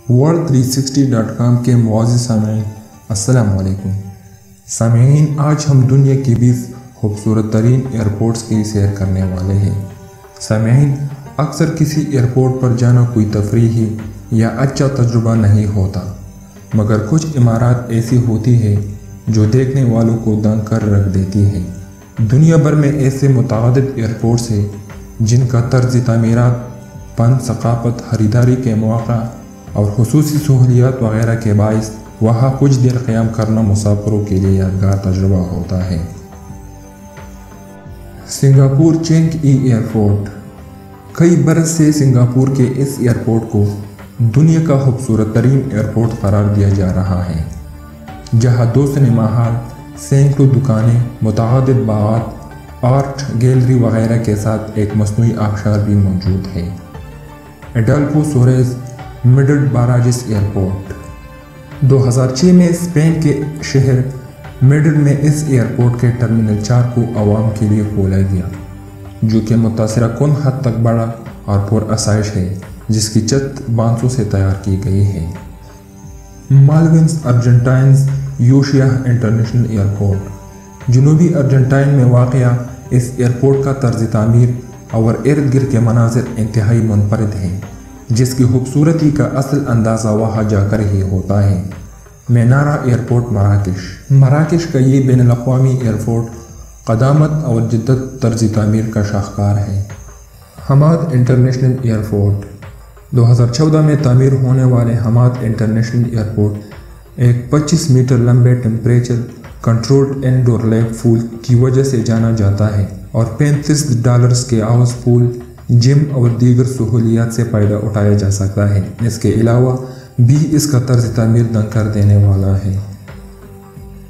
world360.com کے معزز سامعین السلام علیکم۔ سامعین، آج ہم دنیا کی 20 خوبصورت ترین ایئرپورٹس کی سیر کرنے والے ہیں۔ سامعین، اکثر کسی ایئرپورٹ پر جانا کوئی تفریحی یا اچھا تجربہ نہیں ہوتا، مگر کچھ عمارات ایسی ہوتی ہیں جو دیکھنے والوں کو دنگ کر رکھ دیتی ہیں۔ دنیا بھر میں ایسے متعدد ایئرپورٹس ہیں جن کا طرز تعمیرات، فن، ثقافت، خریداری کے مواقع اور خصوصی سہولیات وغیرہ کے باعث وہاں کچھ دیر قیام کرنا مسافروں کے لیے یادگار تجربہ ہوتا ہے۔ سنگاپور چینگ ای ایئرپورٹ۔ کئی برس سے سنگاپور کے اس ایئرپورٹ کو دنیا کا خوبصورت ترین ایئرپورٹ قرار دیا جا رہا ہے، جہاں 2 سنیما ہال، سینکڑوں دکانیں، متعدد باغات، آرٹ گیلری وغیرہ کے ساتھ ایک مصنوعی آبشار بھی موجود ہے۔ ایڈالفو سوریز میڈرڈ باراجس ایئرپورٹ۔ 2006 میں اسپین کے شہر میڈرڈ میں اس ایئرپورٹ کے ٹرمینل 4 کو عوام کے لیے کھولا گیا، جو کہ متاثرہ کن حد تک بڑا اور پر آسائش ہے، جس کی چھت بانسوں سے تیار کی گئی ہے۔ مالونس ارجنٹائنز یوشیا انٹرنیشنل ایئرپورٹ۔ جنوبی ارجنٹائن میں واقع اس ایئرپورٹ کا طرز تعمیر اور ارد گرد کے مناظر انتہائی منفرد ہیں، جس کی خوبصورتی کا اصل اندازہ وہاں جا کر ہی ہوتا ہے۔ مینارہ ایئرپورٹ مراکش کا یہ بین الاقوامی ایئرپورٹ قدامت اور جدت طرز تعمیر کا شاہکار ہے۔ Hammad international airport. 2014 میں تعمیر ہونے والے حماد انٹرنیشنل ایئرپورٹ ایک 25 میٹر لمبے ٹیمپریچر کنٹرولڈ انڈور لیک پول کی وجہ سے جانا جاتا ہے اور $35 کے ہاؤس پول، جم اور دیگر سہولیات سے فائدہ اٹھایا جا سکتا ہے۔ اس کے علاوہ بھی اس کا طرز تعمیر دنگ کر دینے والا ہے۔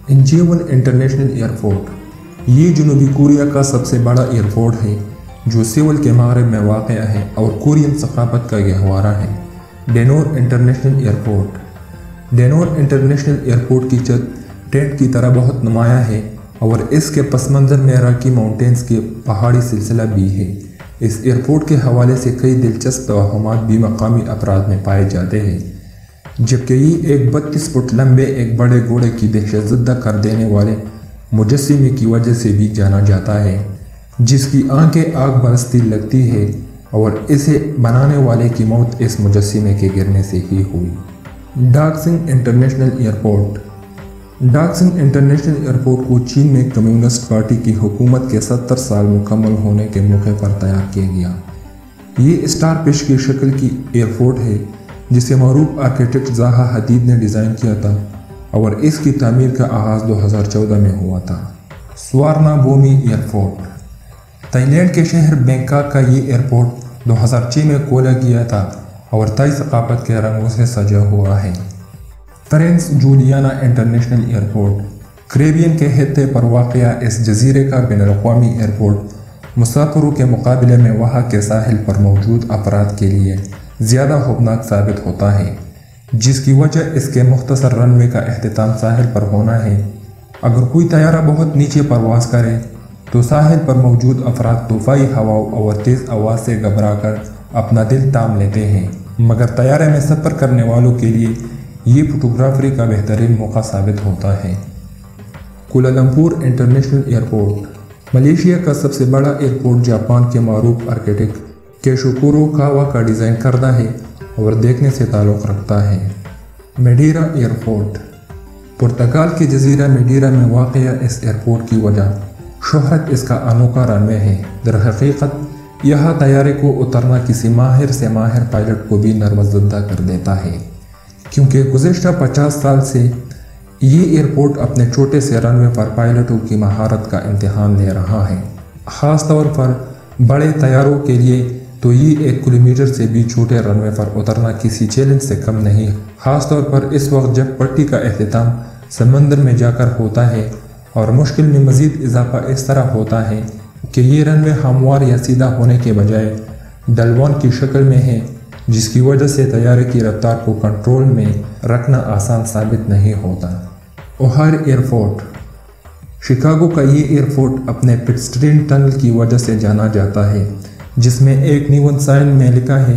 انچیون انٹرنیشنل ایئرپورٹ۔ یہ جنوبی کوریا کا سب سے بڑا ایئرپورٹ ہے جو سیول کے مغرب میں واقع ہے اور کورین ثقافت کا گہوارہ ہے۔ Denver international airport. Denver international airport کی چھت ٹینٹ کی طرح بہت نمایاں ہے اور اس کے پس منظر میں راکی ماؤنٹینز کے پہاڑی سلسلہ بھی ہے۔ اس ایئرپورٹ کے حوالے سے کئی دلچسپ توہمات بھی مقامی افراد میں پائے جاتے ہیں، جبکہ یہ ایک 32 فٹ لمبے ایک بڑے گھوڑے کی دہشت زدہ کر دینے والے مجسمے کی وجہ سے بھی جانا جاتا ہے، جس کی آنکھیں آگ برستی لگتی ہے اور اسے بنانے والے کی موت اس مجسمے کے گرنے سے ہی ہوئی۔ ڈاکسنگ انٹرنیشنل ایئرپورٹ۔ ڈاکسنگ انٹرنیشنل ایئرپورٹ کو چین میں کمیونسٹ پارٹی کی حکومت کے 70 سال مکمل ہونے کے موقع پر تیار کیا گیا۔ یہ اسٹار فش کی شکل کی ایئرپورٹ ہے جسے معروف آرکیٹیکٹ زاہا حدید نے ڈیزائن کیا تھا اور اس کی تعمیر کا آغاز 2014 میں ہوا تھا۔ سوارنا بھومی ایئرپورٹ۔ تائی لینڈ کے شہر بینکاک کا یہ ایئرپورٹ 2006 میں کھولا گیا تھا اور تائی ثقافت کے رنگوں سے سجا ہوا ہے۔ Prince Juliana international airport. Caribbean کے خطے پر واقع اس جزیرے کا بین الاقوامی ایئرپورٹ مسافروں کے مقابلے میں وہاں کے ساحل پر موجود افراد کے لیے زیادہ خوفناک ثابت ہوتا ہے، جس کی وجہ اس کے مختصر رن وے کا اختتام ساحل پر ہونا ہے۔ اگر کوئی طیارہ بہت نیچے پرواز کرے تو ساحل پر موجود افراد طوفانی ہواؤں اور تیز آواز سے گھبرا کر اپنا دل تھام لیتے ہیں، مگر طیارے میں سفر کرنے والوں کے لیے یہ فوٹوگرافری کا بہترین موقع ثابت ہوتا ہے۔ Kuala Lumpur international airport. ملیشیا کا سب سے بڑا ایئرپورٹ جاپان کے معروف آرکیٹیکٹ کیشوکورو کاوا کا ڈیزائن کردہ ہے اور دیکھنے سے تعلق رکھتا ہے۔ Madeira airport. پرتگال کے جزیرہ میڈیرا میں واقع اس ایئرپورٹ کی وجہ شہرت اس کا انوکھا رن وے ہے۔ در حقیقت یہاں طیارے کو اترنا کسی ماہر سے ماہر پائلٹ کو بھی نروس زدہ کر دیتا ہے، کیونکہ گزشتہ 50 سال سے یہ ایئرپورٹ اپنے چھوٹے سے رن وے پر پائلٹوں کی مہارت کا امتحان لے رہا ہے۔ خاص طور پر بڑے طیاروں کے لیے تو یہ 1 کلومیٹر سے بھی چھوٹے رن وے پر اترنا کسی چیلنج سے کم نہیں، خاص طور پر اس وقت جب پٹی کا اختتام سمندر میں جا کر ہوتا ہے اور مشکل میں مزید اضافہ اس طرح ہوتا ہے کہ یہ رن وے ہموار یا سیدھا ہونے کے بجائے ڈلوان کی شکل میں ہے، جس کی وجہ سے طیارے کی رفتار کو کنٹرول میں رکھنا آسان ثابت نہیں ہوتا۔ اوہائر ایئرپورٹ۔ شکاگو کا یہ ایئرپورٹ اپنے پٹسٹرین ٹنل کی وجہ سے جانا جاتا ہے، جس میں ایک نیون سائن میں لکھا ہے